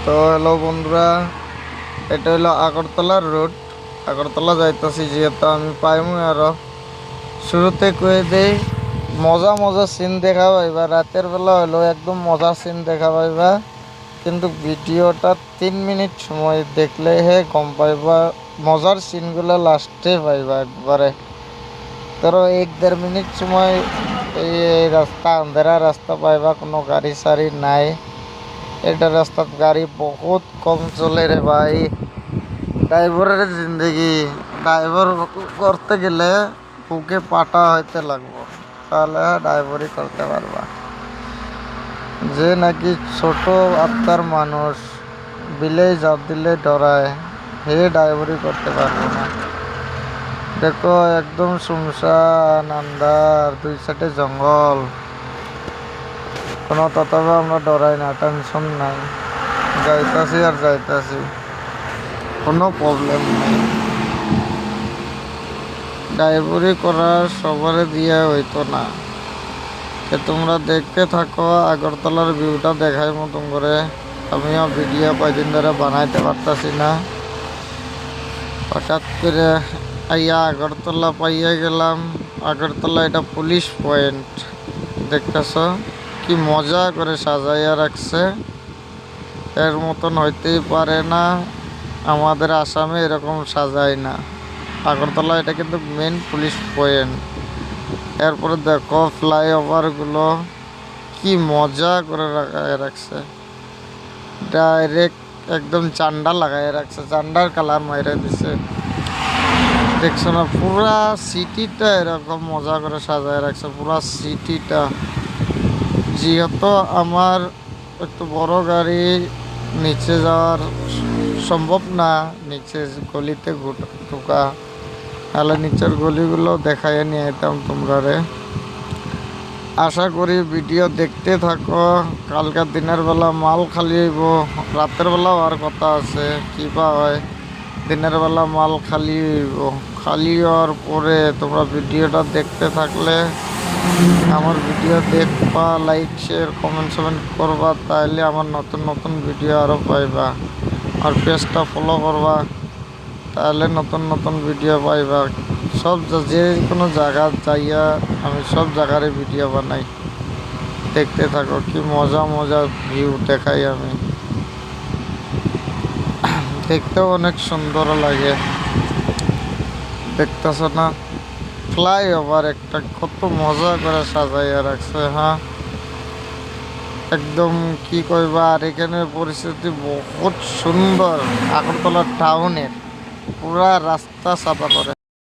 তো হ্যালো বন্ধুরা, এটা হলো আগরতলার রোড। আগরতলা যাইতেছি যেহেতু আমি পাইমু আরো শুরুতে কয়ে দেই মজা মজা সিন দেখা পাইবা। রাতের বেলা হলো একদম মজার সিন দেখা পাইবা, কিন্তু ভিডিওটা 3 মিনিট সময় দেখলে হে গম পাইবা। মজার সিনগুলো লাস্টে পাইবা একবারে। ধরো 1-1.5 মিনিট সময় এই রাস্তা আন্ধেরা রাস্তা পাইবা, কোনো গাড়ি সারি নাই। এটা রাস্তাত গাড়ি বহুত কম চলে রে ভাই। ড্রাইভারের জিন্দগি, ড্রাইভার করতে গেলে বুকে পাটা হইতে লাগবো, তাহলে ড্রাইভারি করতে পারবা। যে নাকি ছোট আত্মার মানুষ, বিলে জাপ দিলে ডরায়, হে ড্রাইভারি করতে পারবো না। দেখো একদম শুনশান আন্ধার, 2 সাইডে জঙ্গল, কোনো তথাপি আমরা ডরাই না, টেনশন নাই। যাইতাছি আর যাইতাছি, কোনো প্রবলেম নেই। ড্রাইভারি করার সবারে দিয়ে হইতো না। তোমরা দেখতে থাকো, আগরতলার ভিউটা দেখাই মতন করে। আমিও ভিডিও কয়দিন ধরে বানাইতে পারতাছি না। হঠাৎ করে আইয়া আগরতলা পাইয়া গেলাম। আগরতলা এটা পুলিশ পয়েন্ট, দেখতেছ কি মজা করে সাজাইয়া রাখছে। এর মতন হইতেই পারে না, আমাদের আসামে এরকম সাজায় না। আগরতলা এটা কিন্তু মেন পুলিশ পয়েন্ট। এরপরে দেখো ফ্লাইওভারগুলো কি মজা করে লাগাই রাখছে, ডাইরেক্ট একদম চান্ডা লাগাই রাখছে, চান্ডার কালার মাইরে দিছে। দেখছো না, পুরা সিটিটা এরকম মজা করে সাজায় রাখছে, পুরা সিটিটা। যেহেতু আমার একটু বড় গাড়ি নিচে যাওয়ার সম্ভব না, নিচে গলিতে ঢুকা, তাহলে নিচের গলিগুলো দেখাইয়া নিয়ে যেতাম তোমরা রে। আশা করি ভিডিও দেখতে থাকো। কালকার দিনের বেলা মাল খালি হইব, রাতের বেলাও আর কথা আছে, কী বা হয়। দিনের বেলা মাল খালি হইব, খালি হওয়ার পরে তোমরা ভিডিওটা দেখতে থাকলে, আমার ভিডিও দেখবা, লাইক শেয়ার কমেন্ট করবা, তাইলে আমার নতুন নতুন ভিডিও আরও পাইবা। আর পেজটা ফলো করবা, তাহলে নতুন নতুন ভিডিও পাইবা। সব যে কোনো জায়গা যাইয়া আমি সব জায়গারই ভিডিও বানাই, দেখতে থাকো কি মজা মজা ভিউ দেখাই আমি। দেখতেও অনেক সুন্দর লাগে, দেখতেছ না ফ্লাইওভার একটা কত মজা করে সাজাইয়া রাখছে। হ্যাঁ একদম কি কইবা। আর এখানে পরিস্থিতি বহুত সুন্দর, আগরতলা টাউনের পুরা রাস্তা সাফা করে।